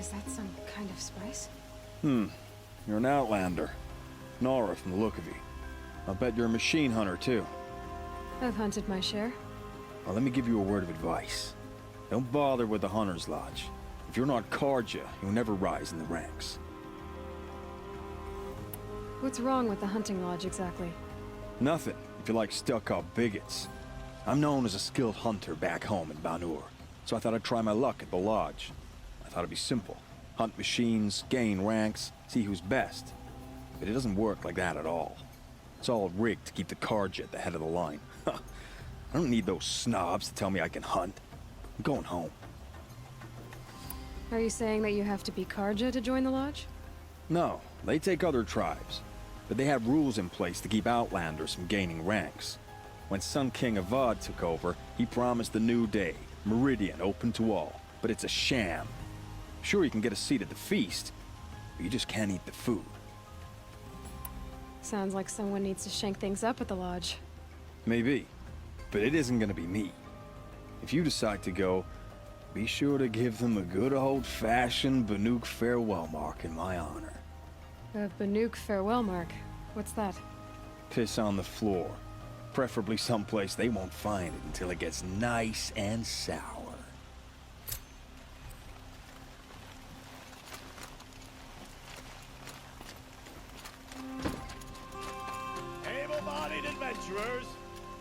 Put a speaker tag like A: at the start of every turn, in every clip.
A: Is that some kind of spice?
B: You're an outlander. Nora from the look of you. I'll bet you're a machine hunter, too.
A: I've hunted my share.
B: Well, let me give you a word of advice. Don't bother with the Hunter's Lodge. If you're not Karja, you'll never rise in the ranks.
A: What's wrong with the hunting lodge, exactly?
B: Nothing, if you like stuck-up bigots. I'm known as a skilled hunter back home in Banur, so I thought I'd try my luck at the lodge. I thought it'd be simple. Hunt machines, gain ranks, see who's best. But it doesn't work like that at all. It's all rigged to keep the Karja at the head of the line. I don't need those snobs to tell me I can hunt. I'm going home.
A: Are you saying that you have to be Karja to join the lodge?
B: No, they take other tribes. But they have rules in place to keep outlanders from gaining ranks. When Sun King Avad took over, he promised a new day, Meridian open to all. But it's a sham. Sure, you can get a seat at the feast, but you just can't eat the food.
A: Sounds like someone needs to shank things up at the lodge.
B: Maybe, but it isn't gonna be me. If you decide to go, be sure to give them a good old-fashioned Banuk farewell mark in my honor.
A: A Banuk farewell mark. What's that?
B: Piss on the floor. Preferably someplace they won't find it until it gets nice and sour.
C: Able-bodied adventurers,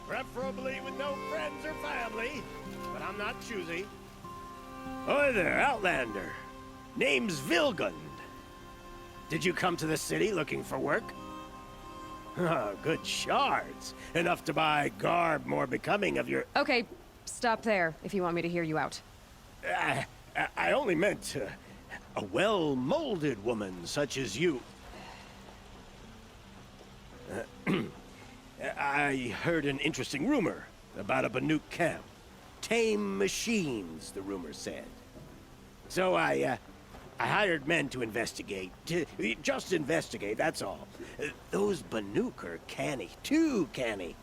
C: preferably with no friends or family, but I'm not choosy. Oi there, Outlander. Name's Vilgund. Did you come to the city looking for work? Oh, good shards. Enough to buy garb more becoming of your...
A: Okay, stop there if you want me to hear you out.
C: I only meant a well-molded woman such as you. I heard an interesting rumor about a Banuk camp. Tame machines, the rumor said. So I hired men to investigate. Just investigate, that's all. Those Banuk are canny, too canny.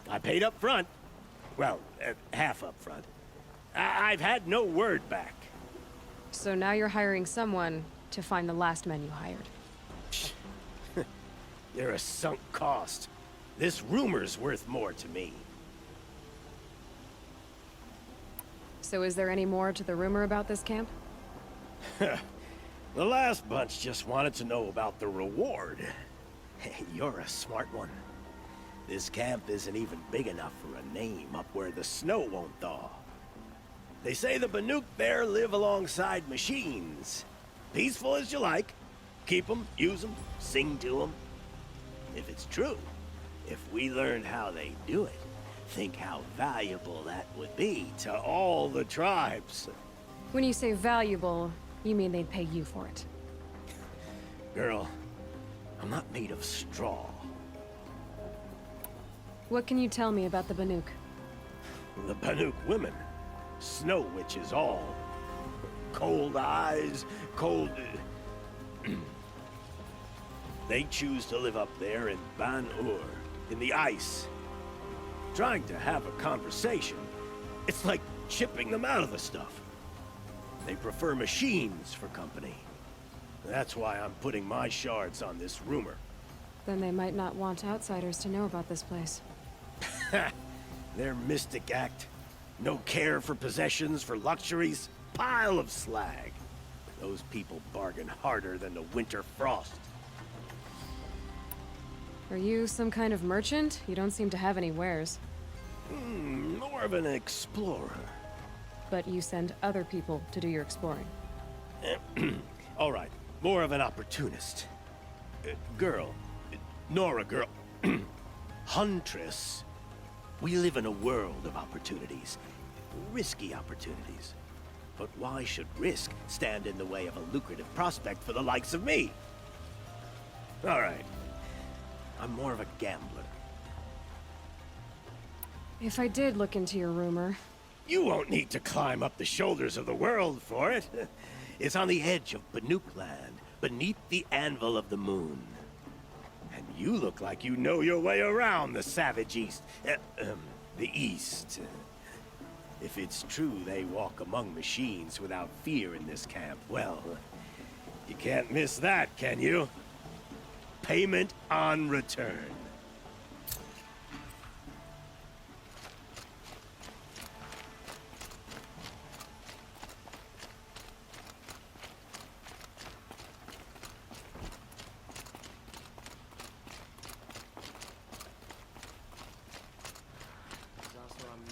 C: I paid up front. Well, half up front. I've had no word back.
A: So now you're hiring someone to find the last men you hired.
C: They're a sunk cost. This rumor's worth more to me.
A: So is there any more to the rumor about this camp?
C: The last bunch just wanted to know about the reward. You're a smart one. This camp isn't even big enough for a name up where the snow won't thaw. They say the Banuk there live alongside machines. Peaceful as you like. Keep them, use them, sing to them. If it's true, if we learned how they do it, think how valuable that would be to all the tribes.
A: When you say valuable, you mean they'd pay you for it.
C: Girl, I'm not made of straw.
A: What can you tell me about the Banuk?
C: The Banuk women, snow witches all. Cold eyes, cold... They choose to live up there in Ban-Ur, in the ice. Trying to have a conversation, it's like chipping them out of the stuff. They prefer machines for company. That's why I'm putting my shards on this rumor.
A: Then they might not want outsiders to know about this place.
C: Their mystic act. No care for possessions, for luxuries. Pile of slag. Those people bargain harder than the winter frost.
A: Are you some kind of merchant? You don't seem to have any wares.
C: More of an explorer.
A: But you send other people to do your exploring.
C: All right, more of an opportunist. Girl. Nora, girl. Huntress. We live in a world of opportunities. Risky opportunities. But why should risk stand in the way of a lucrative prospect for the likes of me? All right. I'm more of a gambler.
A: If I did look into your rumor...
C: You won't need to climb up the shoulders of the world for it. It's on the edge of Banuk land, beneath the anvil of the moon. And you look like you know your way around the savage east. The east. If it's true they walk among machines without fear in this camp, well, you can't miss that, can you? Payment on return.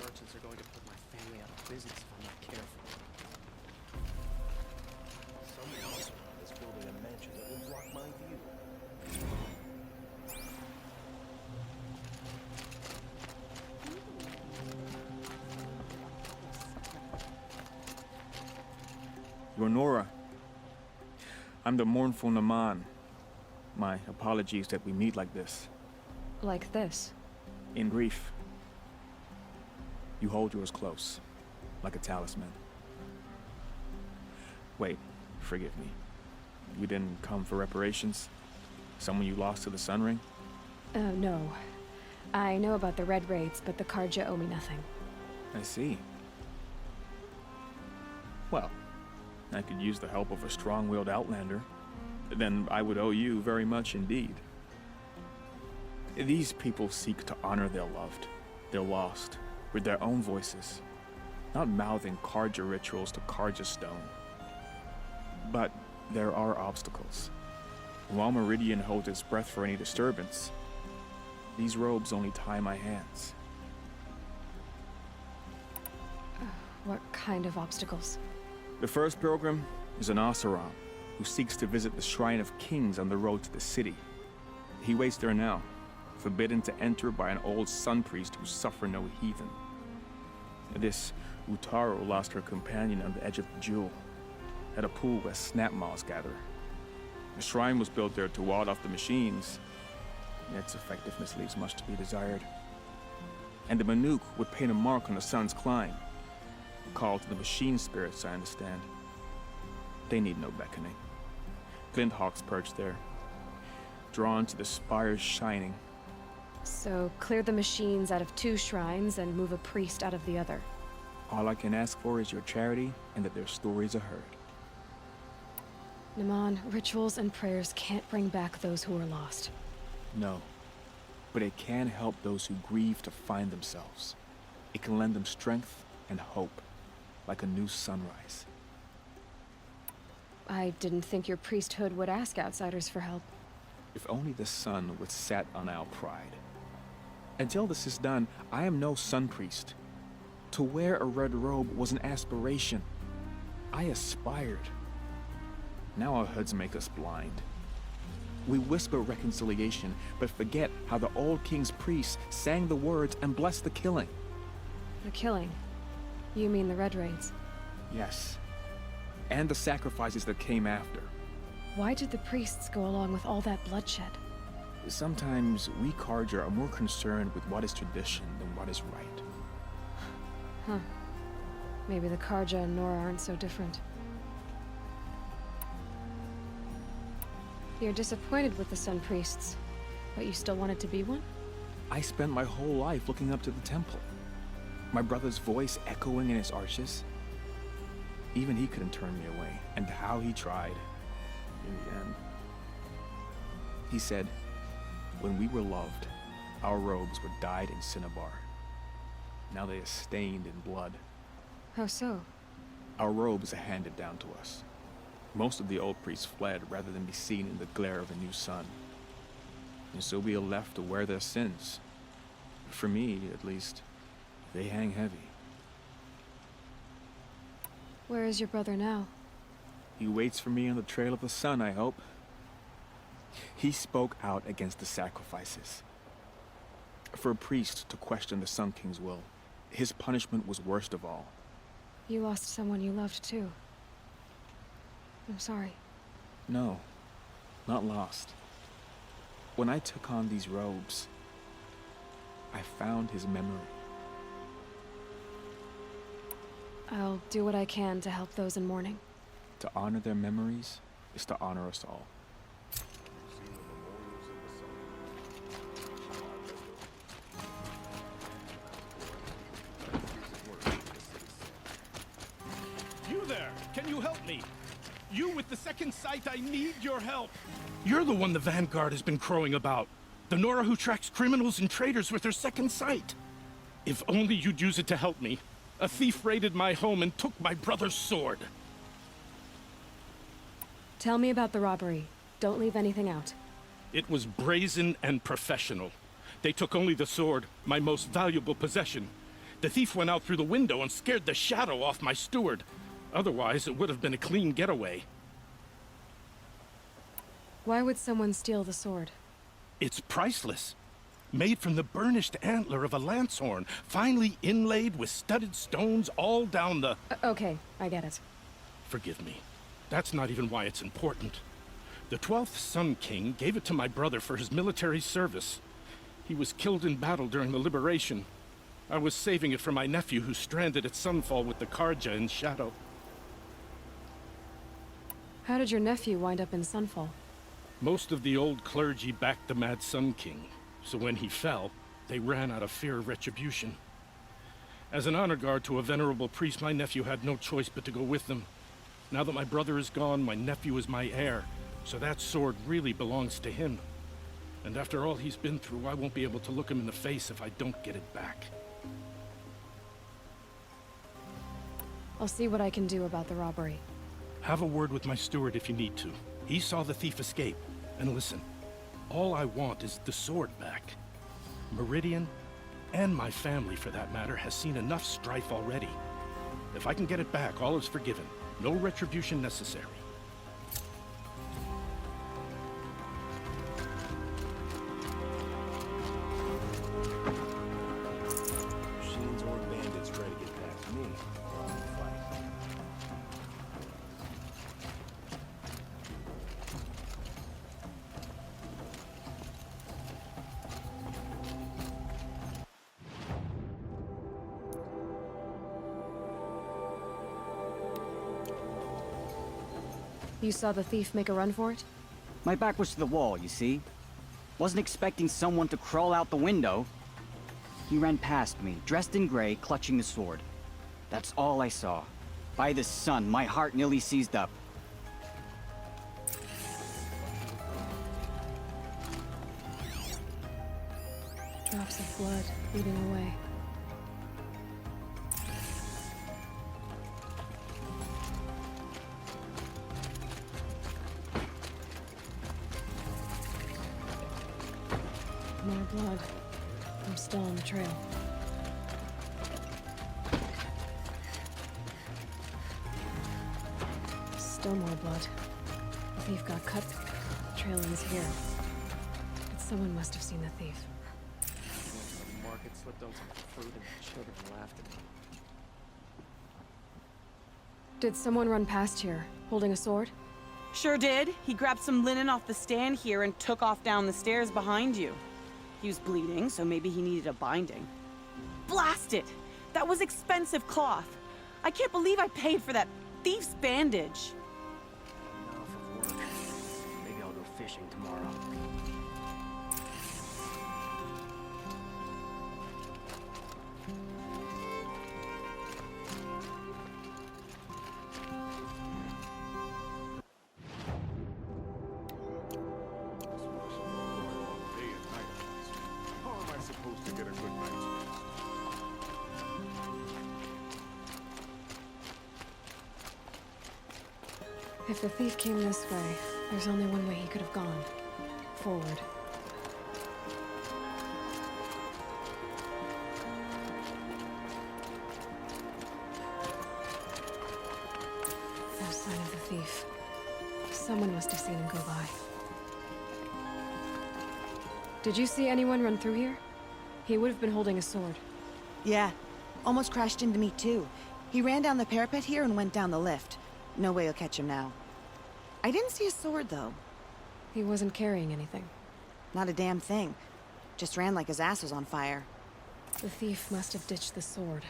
D: Merchants are going to put my family out of business if I'm not careful.
C: Someone else is building a mansion that will block my view.
E: You're Nora. I'm the mournful Naman. My apologies that we meet like this.
A: Like this.
E: In grief. You hold yours close, like a talisman. Wait, forgive me. You didn't come for reparations? Someone you lost to the Sun Ring?
A: No. I know about the Red Raids, but the Karja owe me nothing.
E: I see. Well, I could use the help of a strong-willed outlander. Then I would owe you very much indeed. These people seek to honor their loved, their lost, with their own voices, not mouthing Karja rituals to Karja stone. But there are obstacles. While Meridian holds its breath for any disturbance, these robes only tie my hands.
A: What kind of obstacles?
E: The first pilgrim is an Asaram, who seeks to visit the Shrine of Kings on the road to the city. He waits there now, forbidden to enter by an old sun priest who suffer no heathen. This Utaru lost her companion on the edge of the jewel, at a pool where snap moths gather. The shrine was built there to ward off the machines, yet its effectiveness leaves much to be desired. And the Manuk would paint a mark on the sun's climb, a call to the machine spirits, I understand. They need no beckoning. Glint hawks perch there, drawn to the spires shining.
A: So, clear the machines out of 2 shrines and move a priest out of the other.
E: All I can ask for is your charity and that their stories are heard.
A: Naman, rituals and prayers can't bring back those who are lost.
E: No, but it can help those who grieve to find themselves. It can lend them strength and hope, like a new sunrise.
A: I didn't think your priesthood would ask outsiders for help.
E: If only the sun would set on our pride. Until this is done, I am no sun priest. To wear a red robe was an aspiration. I aspired. Now our hoods make us blind. We whisper reconciliation, but forget how the old king's priests sang the words and blessed the killing.
A: The killing? You mean the Red Raids?
E: Yes. And the sacrifices that came after.
A: Why did the priests go along with all that bloodshed?
E: Sometimes we Karja are more concerned with what is tradition than what is right.
A: Huh. Maybe the Karja and Nora aren't so different. You're disappointed with the Sun Priests, but you still wanted to be one?
E: I spent my whole life looking up to the temple. My brother's voice echoing in its arches. Even he couldn't turn me away, and how he tried. In the end. He said, when we were loved, our robes were dyed in cinnabar. Now they are stained in blood.
A: How so?
E: Our robes are handed down to us. Most of the old priests fled rather than be seen in the glare of a new sun. And so we are left to wear their sins. For me, at least, they hang heavy.
A: Where is your brother now?
E: He waits for me on the trail of the sun, I hope. He spoke out against the sacrifices. For a priest to question the Sun King's will, his punishment was worst of all.
A: You lost someone you loved too. I'm sorry.
E: No, not lost. When I took on these robes, I found his memory.
A: I'll do what I can to help those in mourning.
E: To honor their memories is to honor us all.
F: you help me? You with the second sight, I need your help. You're the one the Vanguard has been crowing about. The Nora who tracks criminals and traitors with her second sight. If only you'd use it to help me. A thief raided my home and took my brother's sword.
A: Tell me about the robbery. Don't leave anything out.
F: It was brazen and professional. They took only the sword, my most valuable possession. The thief went out through the window and scared the shadow off my steward. Otherwise, it would have been a clean getaway.
A: Why would someone steal the sword?
F: It's priceless. Made from the burnished antler of a lancehorn, finely inlaid with studded stones all down the...
A: Okay, I get it.
F: Forgive me. That's not even why it's important. The 12th Sun King gave it to my brother for his military service. He was killed in battle during the liberation. I was saving it for my nephew who's stranded at Sunfall with the Karja in Shadow.
A: How did your nephew wind up in Sunfall?
F: Most of the old clergy backed the Mad Sun King, so when he fell, they ran out of fear of retribution. As an honor guard to a venerable priest, my nephew had no choice but to go with them. Now that my brother is gone, my nephew is my heir, so that sword really belongs to him. And after all he's been through, I won't be able to look him in the face if I don't get it back.
A: I'll see what I can do about the robbery.
F: Have a word with my steward if you need to. He saw the thief escape. And listen, all I want is the sword back. Meridian, and my family for that matter, has seen enough strife already. If I can get it back, all is forgiven. No retribution necessary.
C: Machines or bandits try to get past me. I'll fight.
A: You saw the thief make a run for it?
G: My back was to the wall, you see? Wasn't expecting someone to crawl out the window. He ran past me, dressed in gray, clutching the sword. That's all I saw. By the sun, my heart nearly seized up.
A: Drops of blood leading away. More blood. I'm still on the trail. Still more blood. The thief got cut. The trail ends here. But someone must have seen the thief.
D: The market slipped on some fruit and the children laughed at me.
A: Did someone run past here, holding a sword?
H: Sure did. He grabbed some linen off the stand here and took off down the stairs behind you. He was bleeding, so maybe he needed a binding. Blast it! That was expensive cloth. I can't believe I paid for that thief's bandage.
D: Enough of work. Maybe I'll go fishing tomorrow.
I: How am I supposed to get a good night's rest?
A: If the thief came this way, there's only one way he could have gone. Forward. No sign of the thief. Someone must have seen him go by. Did you see anyone run through here? He would have been holding a sword.
J: Yeah, almost crashed into me too. He ran down the parapet here and went down the lift. No way you'll catch him now. I didn't see a sword though.
A: He wasn't carrying anything.
J: Not a damn thing. Just ran like his ass was on fire.
A: The thief must have ditched the sword.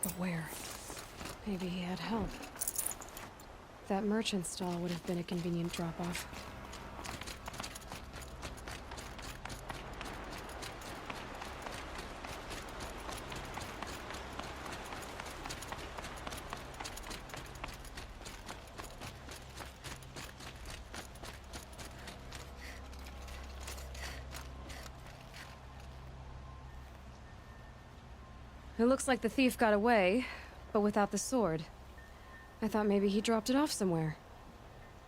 A: But where? Maybe he had help. That merchant stall would have been a convenient drop-off. It looks like the thief got away, but without the sword. I thought maybe he dropped it off somewhere.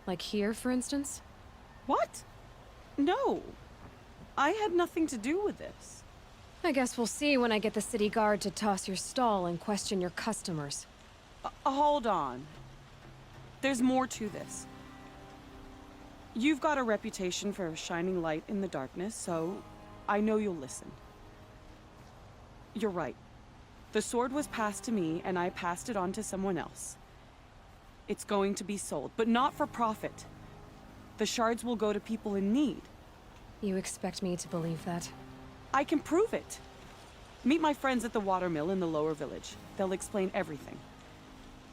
A: Like here, for instance?
H: What? No. I had nothing to do with this.
A: I guess we'll see when I get the city guard to toss your stall and question your customers.
H: Hold on. There's more to this. You've got a reputation for shining light in the darkness, so I know you'll listen. You're right. The sword was passed to me, and I passed it on to someone else. It's going to be sold, but not for profit. The shards will go to people in need.
A: You expect me to believe that?
H: I can prove it. Meet my friends at the watermill in the lower village. They'll explain everything.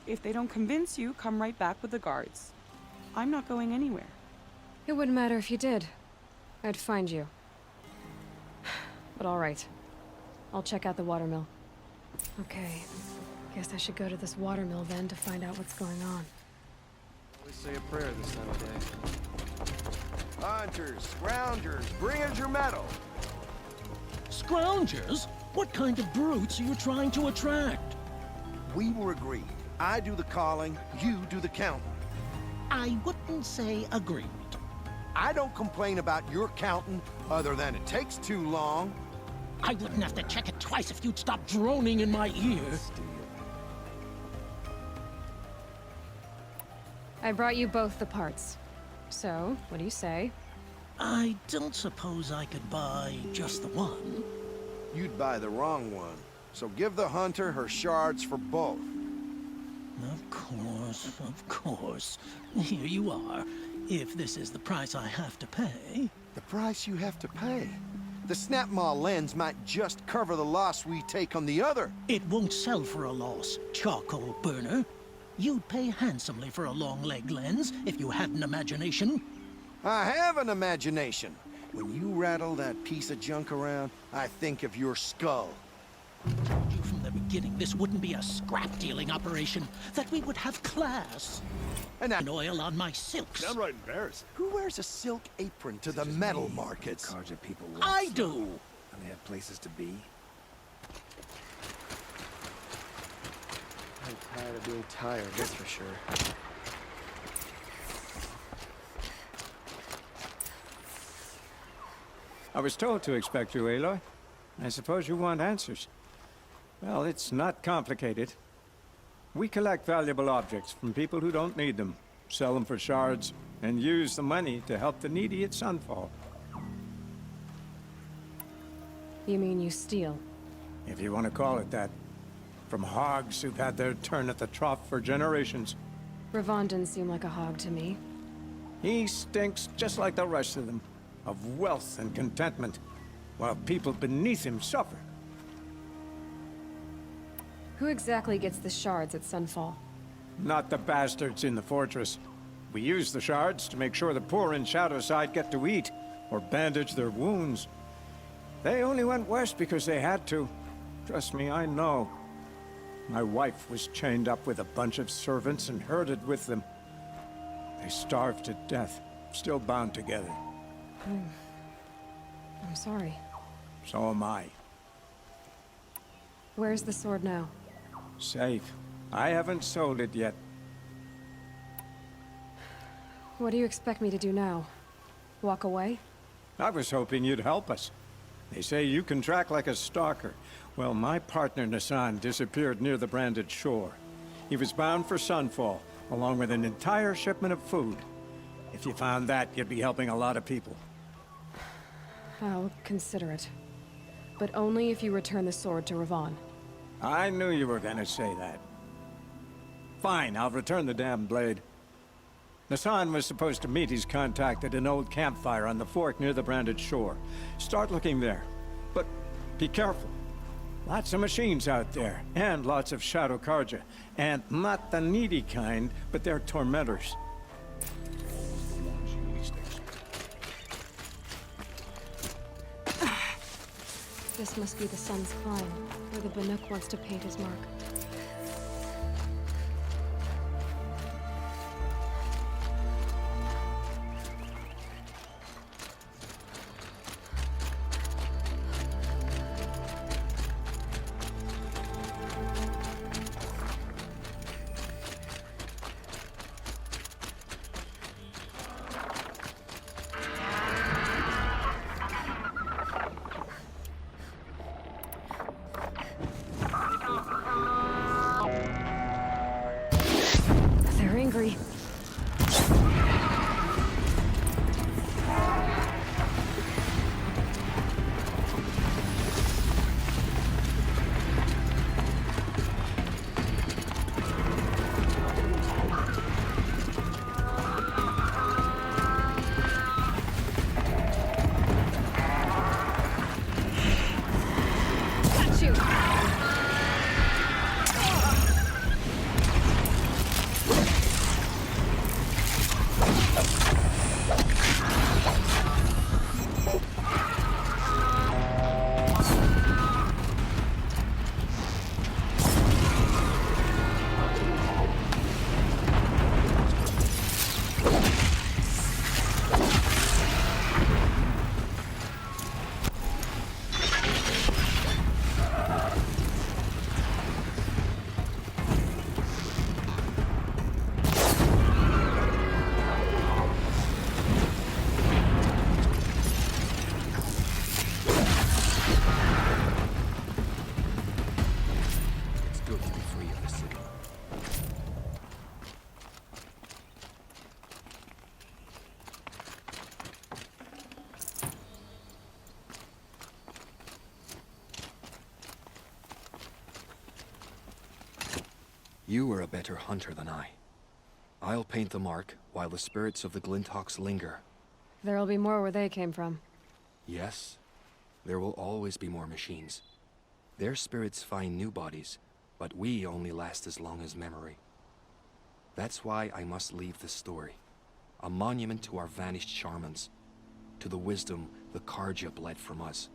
H: If they don't convince you, come right back with the guards. I'm not going anywhere.
A: It wouldn't matter if you did. I'd find you. But all right. I'll check out the watermill. Okay. Guess I should go to this watermill then to find out what's going on.
D: Always say a prayer this time of day.
C: Hunters, scroungers, bring us your metal.
K: Scroungers? What kind of brutes are you trying to attract?
C: We were agreed. I do the calling, you do the counting.
K: I wouldn't say agreed.
C: I don't complain about your counting, other than it takes too long.
K: I wouldn't have to check it twice if you'd stop droning in my ear.
A: I brought you both the parts. So, what do you say?
K: I don't suppose I could buy just the one.
C: You'd buy the wrong one. So give the hunter her shards for both.
K: Of course. Here you are. If this is the price I have to pay.
C: The price you have to pay? The snap-maw lens might just cover the loss we take on the other.
K: It won't sell for a loss, charcoal burner. You'd pay handsomely for a long-leg lens if you had an imagination.
C: I have an imagination. When you rattle that piece of junk around, I think of your skull.
K: I told you from the beginning this wouldn't be a scrap-dealing operation, that we would have class.
C: And
K: An oil on my silks.
I: Downright embarrassing.
C: who wears a silk apron to the metal markets?
B: Cards that people want.
K: I do.
B: And they have places to be.
D: I'm tired of being tired, that's for sure.
L: I was told to expect you, Aloy. I suppose you want answers. Well, it's not complicated. We collect valuable objects from people who don't need them, sell them for shards, and use the money to help the needy at Sunfall.
A: You mean you steal?
L: If you want to call it that. From hogs who've had their turn at the trough for generations.
A: Ravon didn't seem like a hog to me.
L: He stinks just like the rest of them, of wealth and contentment, while people beneath him suffer.
A: Who exactly gets the shards at Sunfall?
L: Not the bastards in the fortress. We use the shards to make sure the poor in Shadowside get to eat, or bandage their wounds. They only went west because they had to. Trust me, I know. My wife was chained up with a bunch of servants and herded with them. They starved to death, still bound together.
A: I'm sorry.
L: So am I.
A: Where's the sword now?
L: Safe. I haven't sold it yet.
A: What do you expect me to do now? Walk away?
L: I was hoping you'd help us. They say you can track like a stalker. Well, my partner Nassan disappeared near the branded shore. He was bound for Sunfall, along with an entire shipment of food. If you found that, you'd be helping a lot of people.
A: I'll consider it. But only if you return the sword to Ravon.
L: I knew you were gonna say that. Fine, I'll return the damn blade. Nassan was supposed to meet his contact at an old campfire on the fork near the branded shore. Start looking there. But be careful. Lots of machines out there, and lots of Shadow Karja. And not the needy kind, but they're tormentors.
A: This must be the Sun's Climb, where the Banuk wants to paint his mark.
M: You were a better hunter than I. I'll paint the mark while the spirits of the Glinthawks linger.
A: There'll be more where they came from.
M: Yes, there will always be more machines. Their spirits find new bodies, but we only last as long as memory. That's why I must leave this story. A monument to our vanished shamans, to the wisdom the Karja bled from us.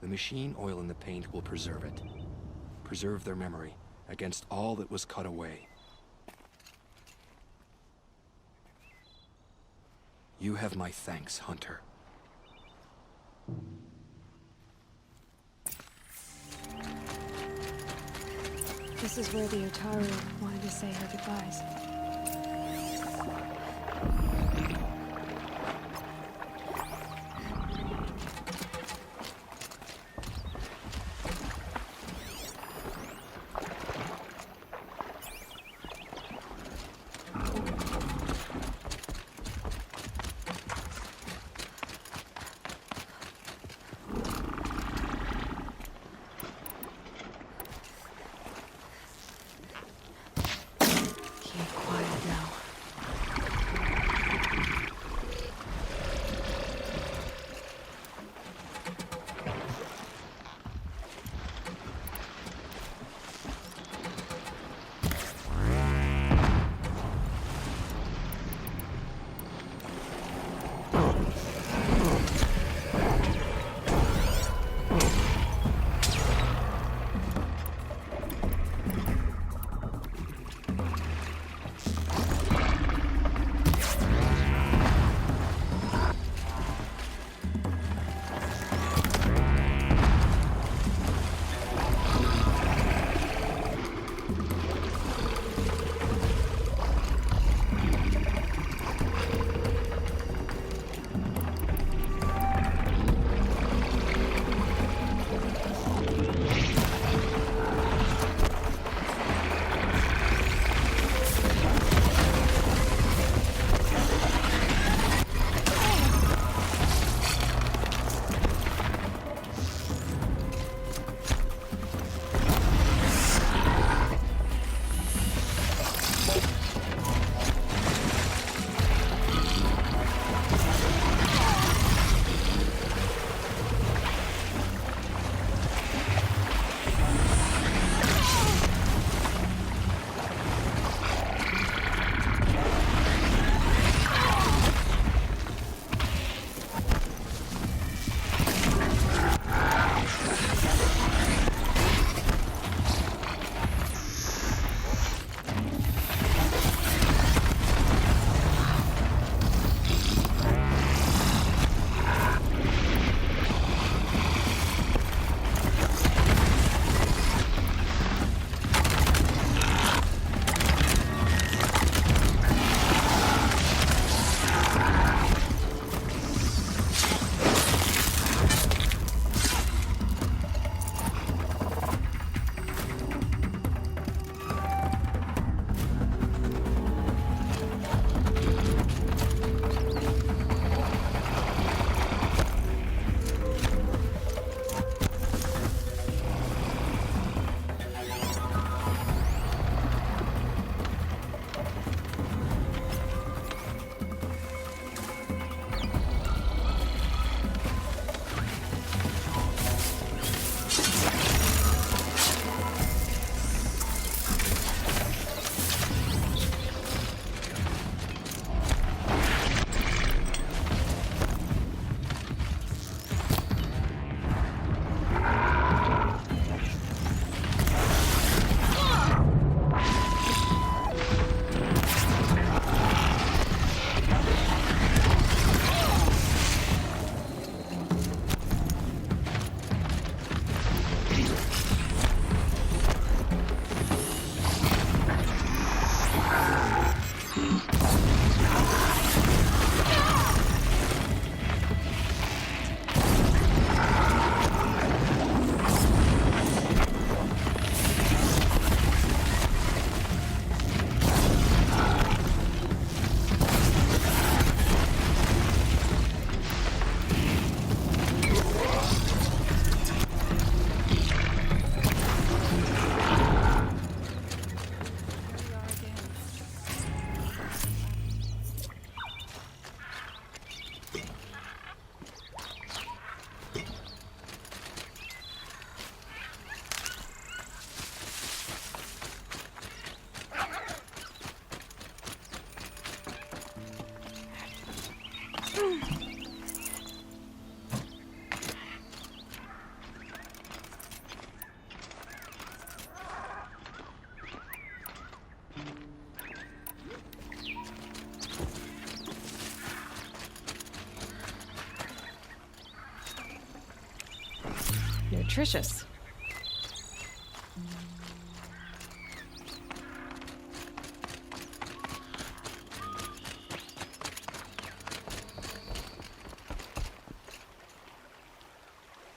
M: The machine oil in the paint will preserve it. Preserve their memory against all that was cut away. You have my thanks, Hunter.
A: This is where the Otaru wanted to say her goodbyes. Keep quiet. nutritious.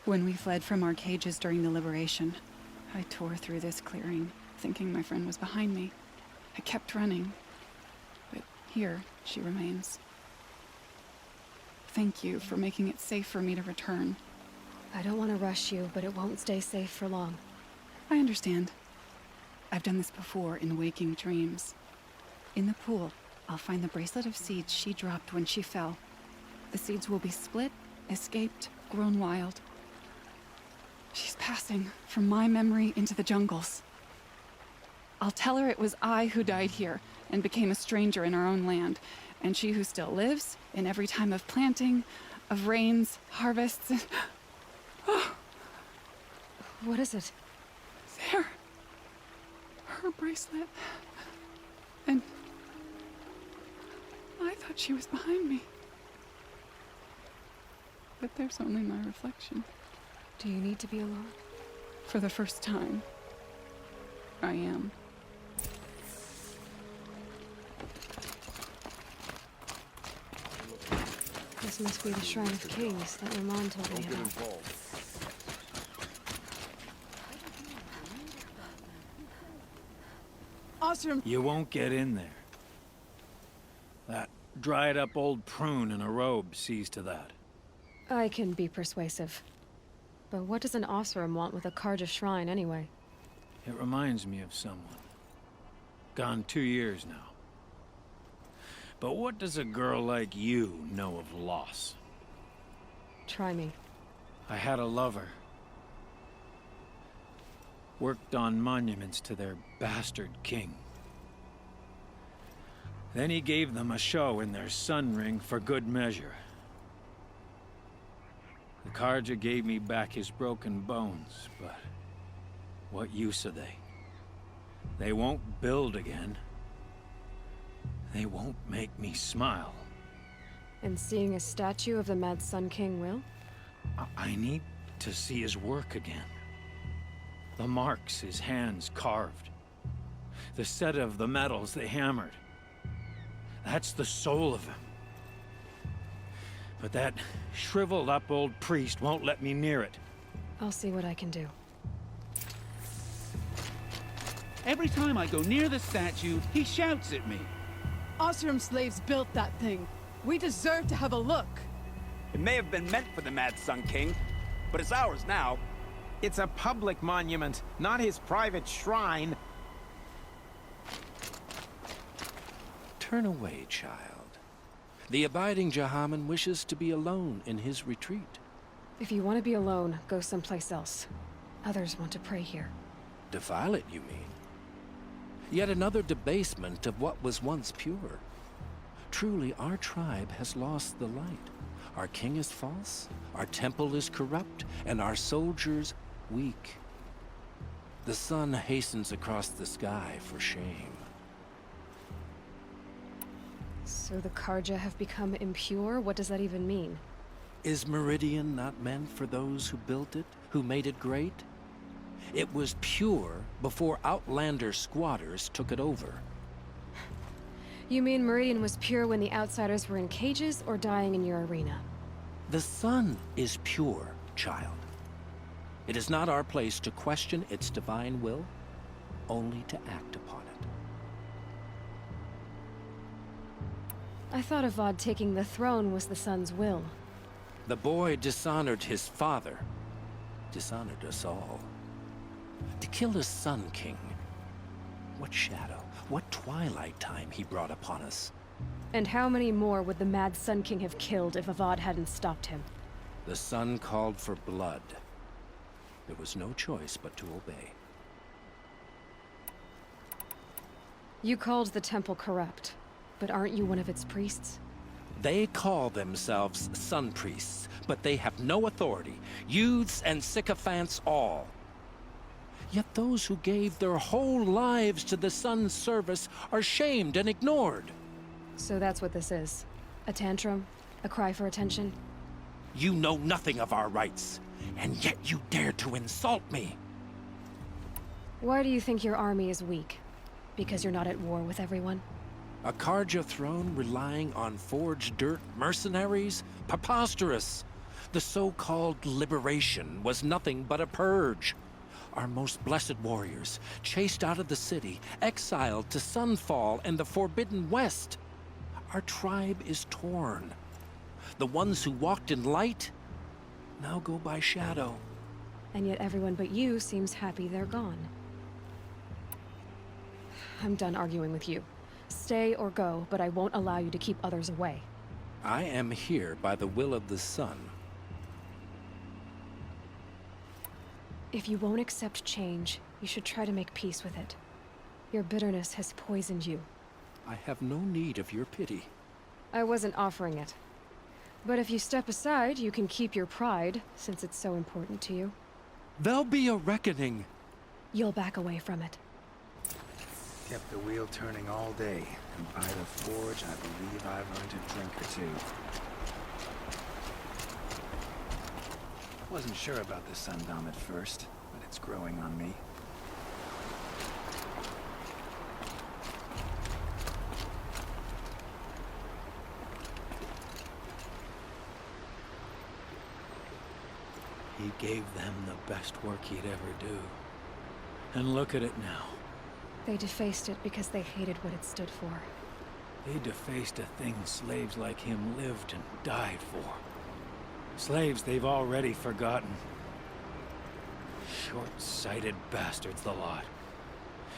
N: When we fled from our cages during the liberation, I tore through this clearing, thinking my friend was behind me. I kept running, but here she remains. Thank you for making it safe for me to return.
A: I don't want to rush you, but it won't stay safe for long.
N: I understand. I've done this before in waking dreams. In the pool, I'll find the bracelet of seeds she dropped when she fell. The seeds will be split, escaped, grown wild. She's passing from my memory into the jungles. I'll tell her it was I who died here and became a stranger in our own land, and she who still lives in every time of planting, of rains, harvests, and... Oh.
A: What is it?
N: There. Her bracelet. And... I thought she was behind me. But there's only my reflection.
A: Do you need to be alone?
N: For the first time, I am.
A: This must be the Shrine of Kings that Ramon told me about.
L: Awesome. You won't get in there. That dried-up old prune in a robe sees to that.
A: I can be persuasive. But what does an Osram want with a Karja shrine, anyway?
L: It reminds me of someone. Gone 2 years now. But what does a girl like you know of loss?
A: Try me.
L: I had a lover. Worked on monuments to their bastard king. Then he gave them a show in their sun ring for good measure. The Karja gave me back his broken bones, but what use are they? They won't build again. They won't make me smile.
A: And seeing a statue of the Mad Sun King will?
L: I need to see his work again. The marks his hands carved. The set of the metals they hammered. That's the soul of him. But that shriveled up old priest won't let me near it.
A: I'll see what I can do.
O: Every time I go near the statue, he shouts at me.
P: Osram slaves built that thing. We deserve to have a look.
Q: It may have been meant for the Mad Sun King, but it's ours now.
R: It's a public monument, not his private shrine.
S: Turn away, child. The abiding Jahaman wishes to be alone in his retreat.
A: If you want to be alone, go someplace else. Others want to pray here.
S: Defile it, you mean? Yet another debasement of what was once pure. Truly, our tribe has lost the light. Our king is false, our temple is corrupt, and our soldiers weak. The sun hastens across the sky for shame.
A: So the Karja have become impure? What does that even mean?
S: Is Meridian not meant for those who built it, who made it great? It was pure before outlander squatters took it over.
A: You mean Meridian was pure when the outsiders were in cages or dying in your arena?
S: The sun is pure, child. It is not our place to question its divine will, only to act upon it.
A: I thought Avad taking the throne was the sun's will.
S: The boy dishonored his father, dishonored us all. To kill his Sun King, what shadow, what twilight time he brought upon us.
A: And how many more would the Mad Sun King have killed if Avad hadn't stopped him?
S: The sun called for blood. There was no choice but to obey.
A: You called the temple corrupt, but aren't you one of its priests?
S: They call themselves sun priests, but they have no authority. Youths and sycophants all. Yet those who gave their whole lives to the sun's service are shamed and ignored.
A: So that's what this is. A tantrum? A cry for attention?
S: You know nothing of our rights, and yet you dare to insult me.
A: Why do you think your army is weak? Because you're not at war with everyone?
S: A Karja throne relying on forged dirt mercenaries? Preposterous! The so-called liberation was nothing but a purge. Our most blessed warriors, chased out of the city, exiled to Sunfall and the Forbidden West. Our tribe is torn. The ones who walked in light now go by shadow.
A: And yet everyone but you seems happy they're gone. I'm done arguing with you. Stay or go, but I won't allow you to keep others away.
S: I am here by the will of the sun.
A: If you won't accept change, you should try to make peace with it. Your bitterness has poisoned you.
S: I have no need of your pity.
A: I wasn't offering it. But if you step aside, you can keep your pride, since it's so important to you.
S: There'll be a reckoning.
A: You'll back away from it.
T: Kept the wheel turning all day, and by the forge, I believe I've earned a drink or two. Wasn't sure about the Sundom at first, but it's growing on me.
L: He gave them the best work he'd ever do. And look at it now.
A: They defaced it because they hated what it stood for.
L: They defaced a thing slaves like him lived and died for. Slaves they've already forgotten. Short-sighted bastards, the lot.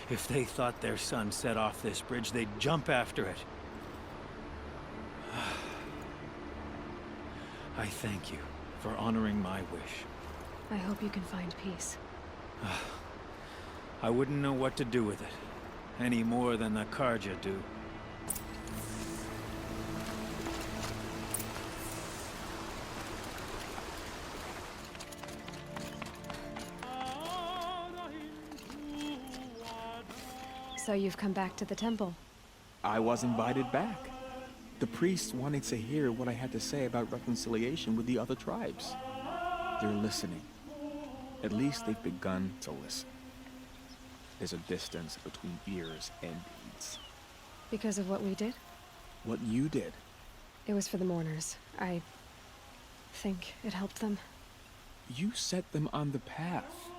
L: If they thought their son set off this bridge, they'd jump after it. I thank you for honoring my wish.
A: I hope you can find peace.
L: I wouldn't know what to do with it, any more than the Karja do.
A: So you've come back to the temple.
E: I was invited back. The priests wanted to hear what I had to say about reconciliation with the other tribes. They're listening. At least they've begun to listen. There's a distance between ears and deeds.
A: Because of what we did?
E: What you did.
A: It was for the mourners. I think it helped them.
E: You set them on the path.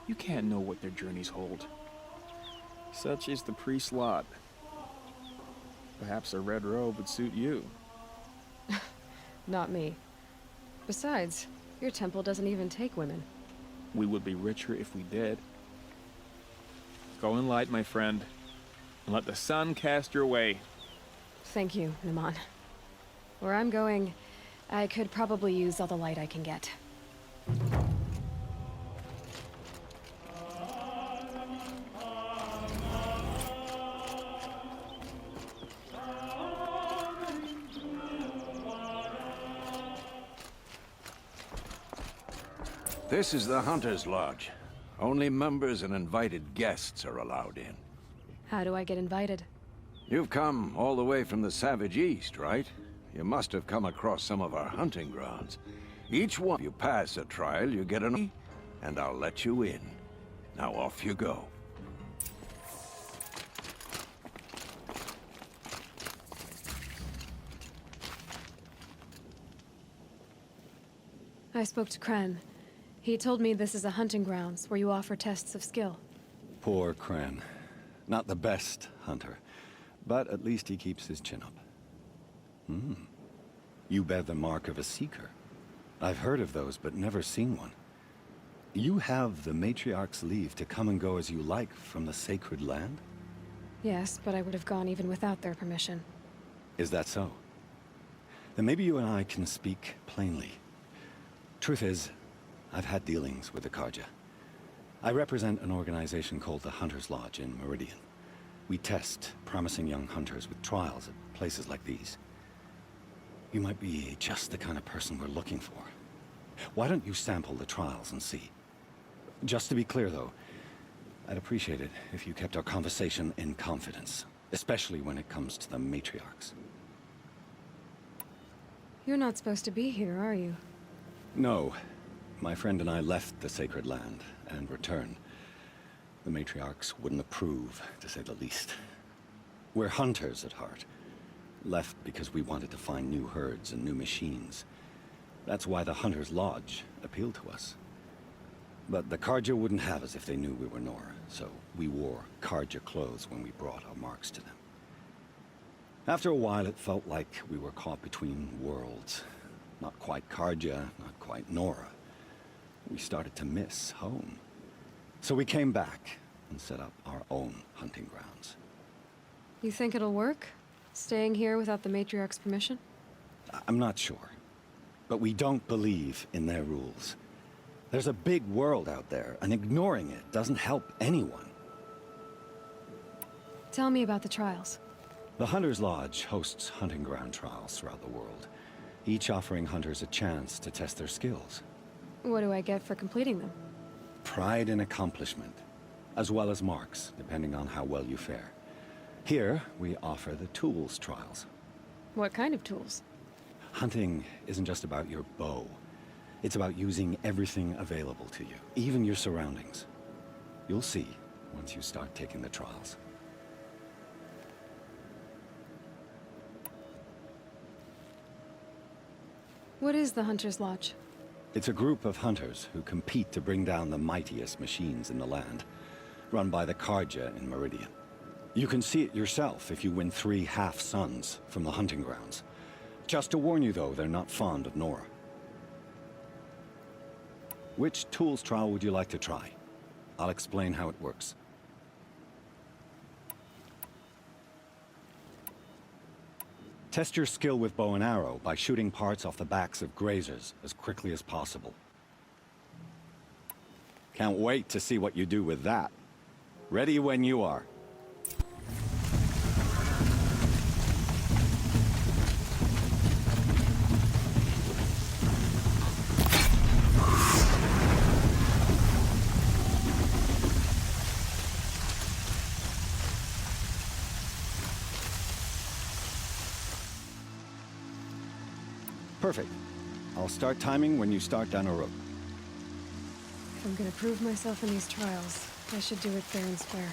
E: You can't know what their journeys hold. Such is the priest's lot. Perhaps a red robe would suit you.
A: Not me. Besides, your temple doesn't even take women.
E: We would be richer if we did. Go in light, my friend, and let the sun cast your way.
A: Thank you, Naman. Where I'm going, I could probably use all the light I can get.
U: This is the Hunter's Lodge. Only members and invited guests are allowed in.
A: How do I get invited?
U: You've come all the way from the Savage East, right? You must have come across some of our hunting grounds. Each one you pass a trial, you get an and I'll let you in. Now off you go.
A: I spoke to Kren. He told me this is a hunting grounds where you offer tests of skill.
V: Poor Kren. Not the best hunter, but at least he keeps his chin up. You bear the mark of a seeker. I've heard of those, but never seen one. You have the matriarch's leave to come and go as you like from the sacred land?
A: Yes, but I would have gone even without their permission.
V: Is that so? Then maybe you and I can speak plainly. Truth is, I've had dealings with the Karja. I represent an organization called the Hunter's Lodge in Meridian. We test promising young hunters with trials at places like these. You might be just the kind of person we're looking for. Why don't you sample the trials and see? Just to be clear, though, I'd appreciate it if you kept our conversation in confidence, especially when it comes to the matriarchs.
A: You're not supposed to be here, are you?
V: No. My friend and I left the sacred land and returned. The matriarchs wouldn't approve, to say the least. We're hunters at heart. Left because we wanted to find new herds and new machines. That's why the Hunter's Lodge appealed to us. But the Carja wouldn't have us if they knew we were Nora, so we wore Carja clothes when we brought our marks to them. After a while, it felt like we were caught between worlds. Not quite Carja, not quite Nora. We started to miss home. So we came back and set up our own hunting grounds.
A: You think it'll work? Staying here without the matriarch's permission?
V: I'm not sure. But we don't believe in their rules. There's a big world out there, and ignoring it doesn't help anyone.
A: Tell me about the trials.
V: The Hunter's Lodge hosts hunting ground trials throughout the world, each offering hunters a chance to test their skills.
A: What do I get for completing them?
V: Pride in accomplishment, as well as marks, depending on how well you fare. Here, we offer the tools trials.
A: What kind of tools?
V: Hunting isn't just about your bow. It's about using everything available to you, even your surroundings. You'll see once you start taking the trials.
A: What is the Hunter's Lodge?
V: It's a group of hunters who compete to bring down the mightiest machines in the land, run by the Carja in Meridian. You can see it yourself if you win 3 half-suns from the hunting grounds. Just to warn you, though, they're not fond of Nora. Which tools trial would you like to try? I'll explain how it works. Test your skill with bow and arrow by shooting parts off the backs of grazers as quickly as possible. Can't wait to see what you do with that. Ready when you are. Perfect. I'll start timing when you start down a road.
A: If I'm gonna prove myself in these trials, I should do it fair and square.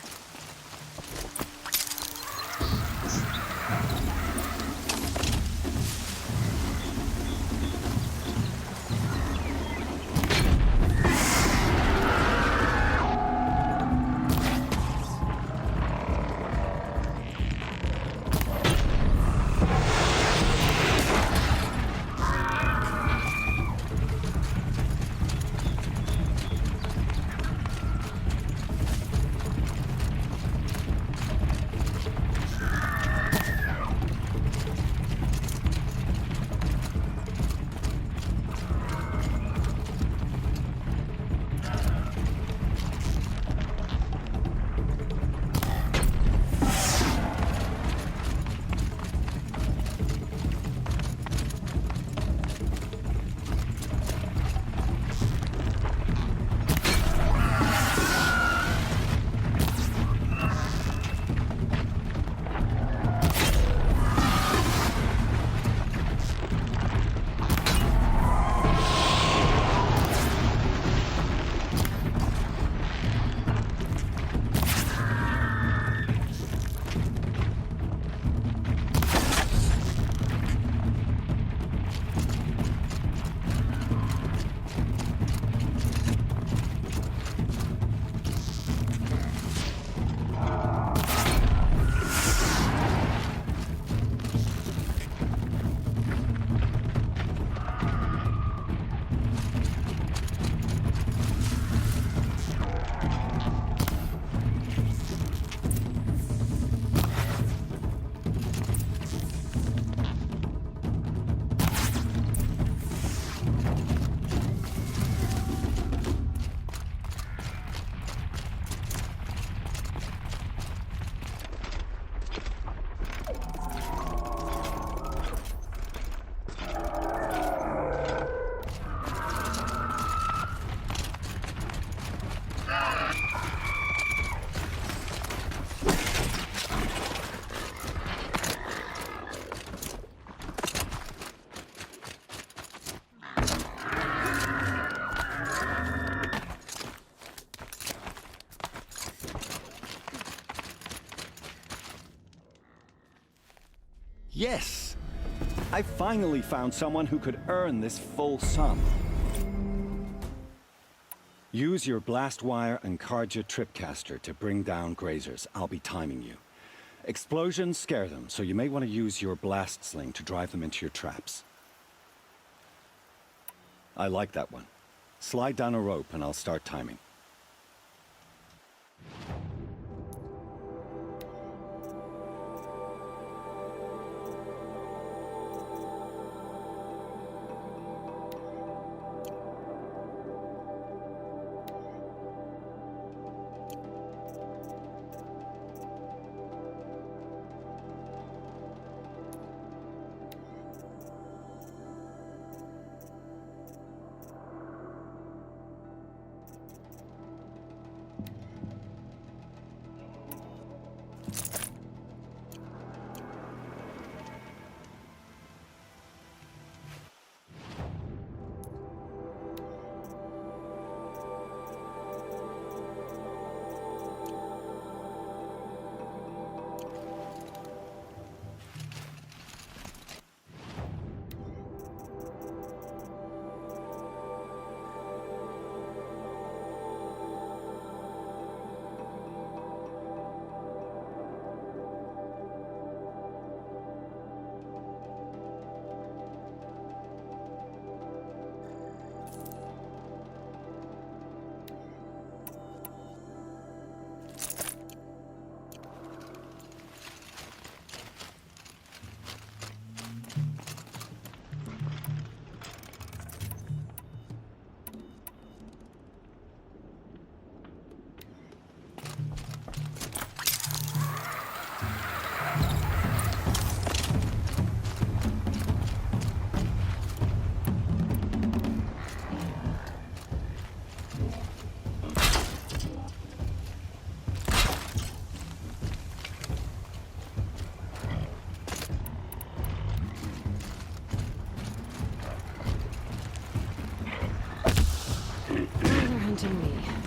V: Yes! I finally found someone who could earn this full sum. Use your blast wire and Karja tripcaster to bring down grazers. I'll be timing you. Explosions scare them, so you may want to use your blast sling to drive them into your traps. I like that one. Slide down a rope and I'll start timing.
A: hunting me.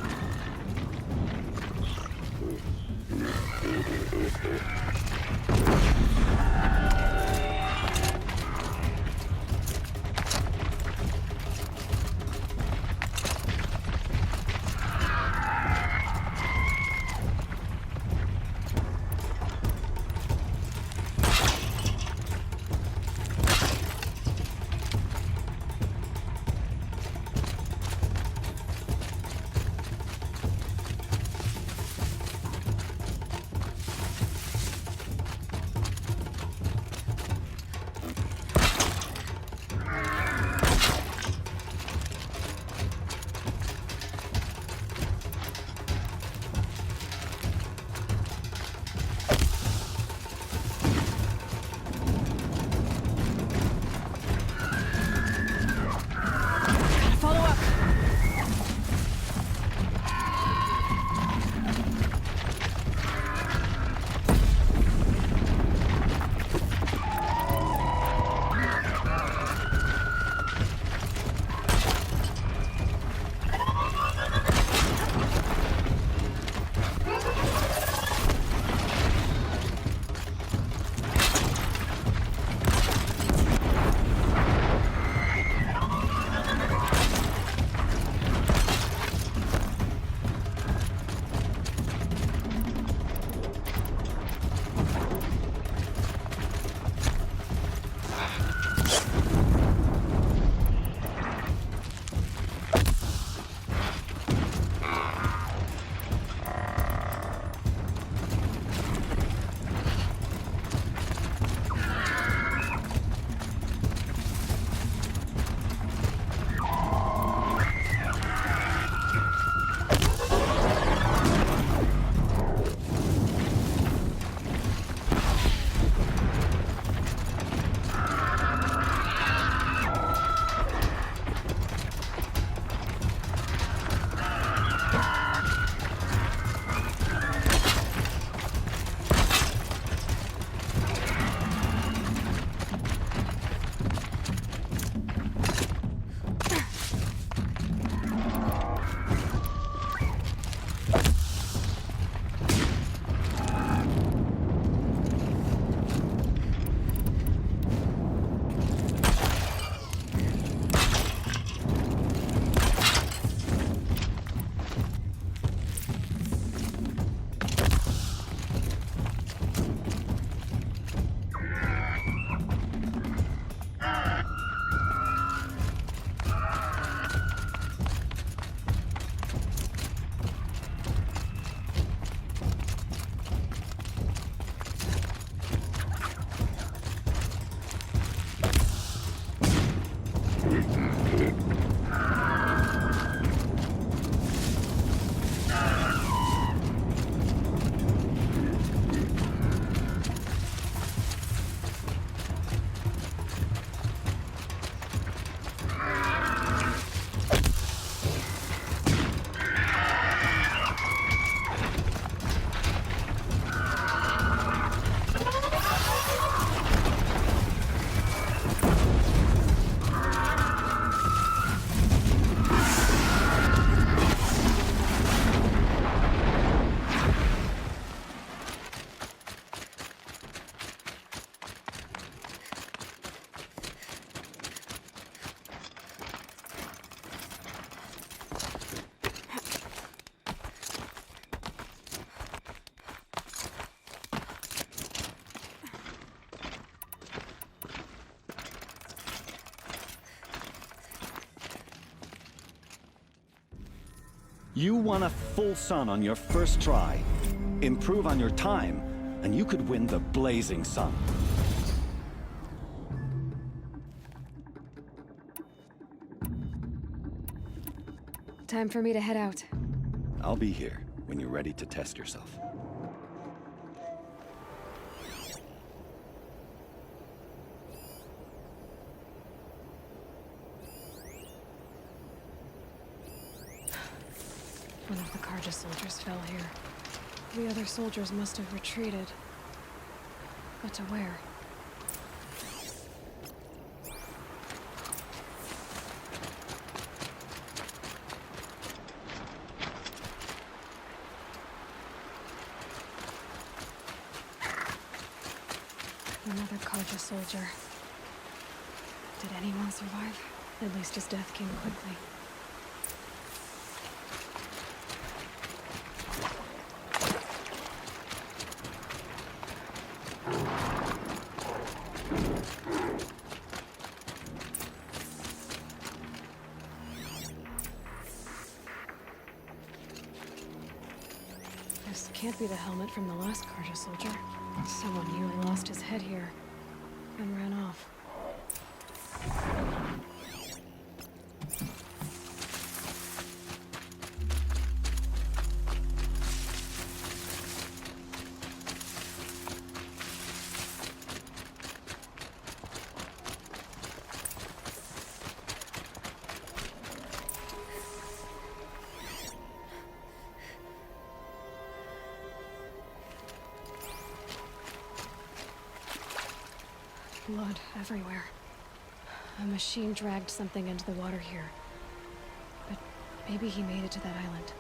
V: You won a full sun on your first try. Improve on your time, and you could win the blazing sun.
A: Time for me to head out.
V: I'll be here when you're ready to test yourself.
A: One of the Karja soldiers fell here. The other soldiers must have retreated. But to where? Another Karja soldier. Did anyone survive? At least his death came quickly. This can't be the helmet from the last Karja soldier. Someone knew I lost his head here and ran off. Blood everywhere. A machine dragged something into the water here. But maybe he made it to that island.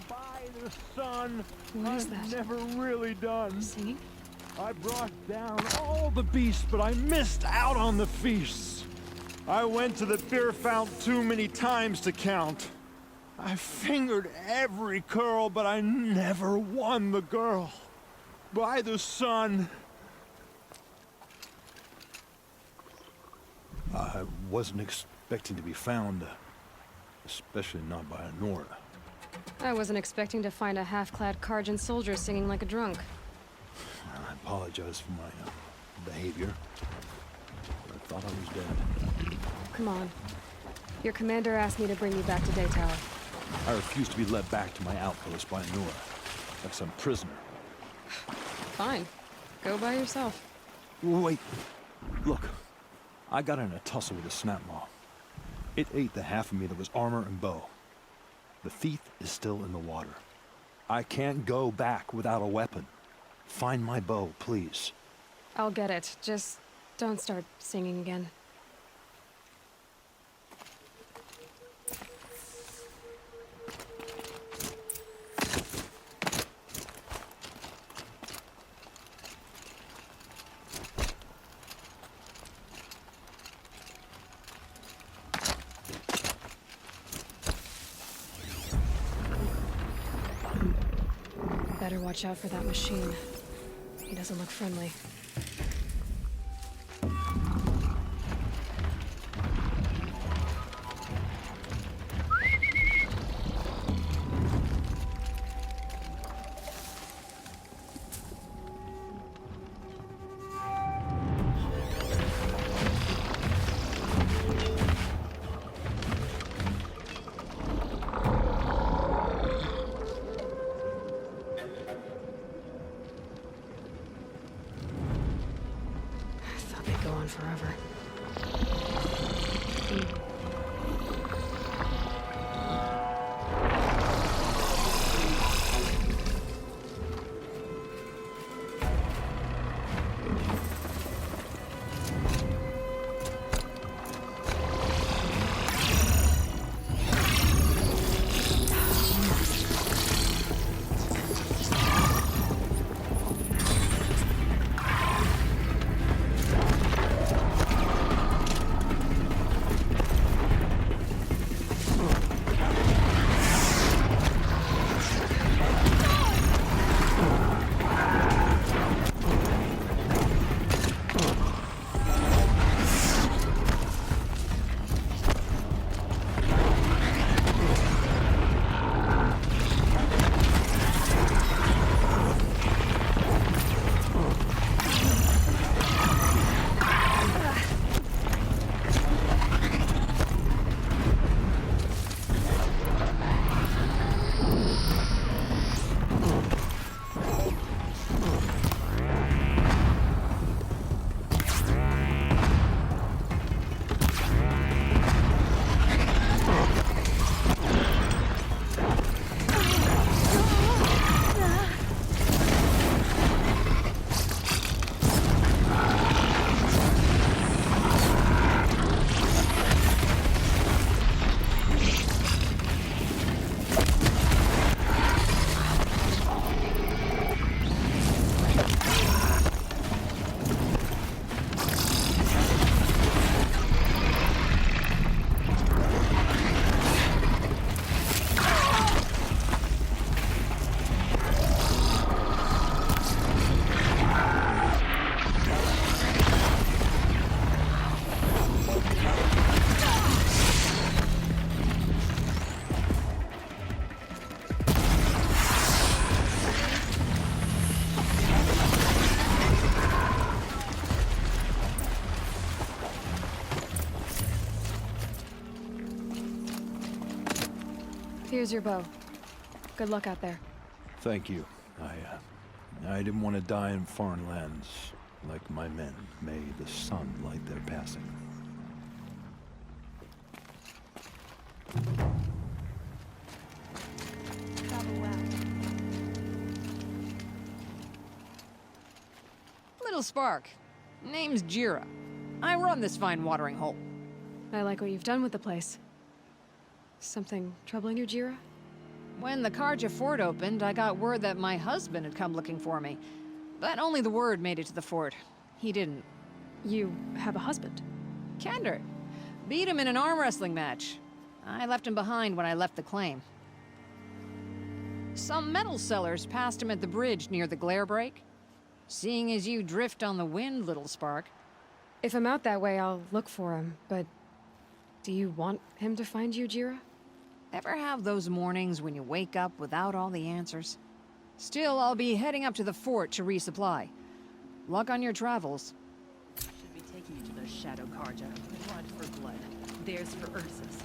I: By the sun.
A: What is that?
I: I'm never really done.
A: Singing?
I: I brought down all the beasts, but I missed out on the feasts. I went to the beer fount too many times to count. I fingered every curl, but I never won the girl. By the sun. I wasn't expecting to be found, especially not by Nora.
A: I wasn't expecting to find a half-clad Karjan soldier singing like a drunk.
I: I apologize for my behavior. But I thought I was dead.
A: Come on. Your commander asked me to bring you back to Day Tower.
I: I refuse to be led back to my outpost by Nora, like some prisoner.
A: Fine. Go by yourself.
I: Wait. Look. I got in a tussle with a snapmaw. It ate the half of me that was armor and bow. The thief is still in the water. I can't go back without a weapon. Find my bow, please.
A: I'll get it. Just don't start singing again. better watch out for that machine. He doesn't look friendly. Forever. Here's your bow. Good luck out there.
B: Thank you. I didn't want to die in foreign lands like my men. May the sun light their passing.
H: Travel well.
F: Little Spark. Name's Jira. I run this fine watering hole.
A: I like what you've done with the place. Something troubling you, Jira?
F: When the Karja fort opened, I got word that my husband had come looking for me. But only the word made it to the fort. He didn't.
A: You have a husband?
F: Kender. Beat him in an arm wrestling match. I left him behind when I left the claim. Some metal sellers passed him at the bridge near the glare break. Seeing as you drift on the wind, Little Spark.
A: If I'm out that way, I'll look for him, but... do you want him to find you, Jira?
F: Ever have those mornings when you wake up without all the answers? Still, I'll be heading up to the fort to resupply. Luck on your travels.
H: Should be taking you to the Shadow Karja. Blood for blood. Theirs for Ursus.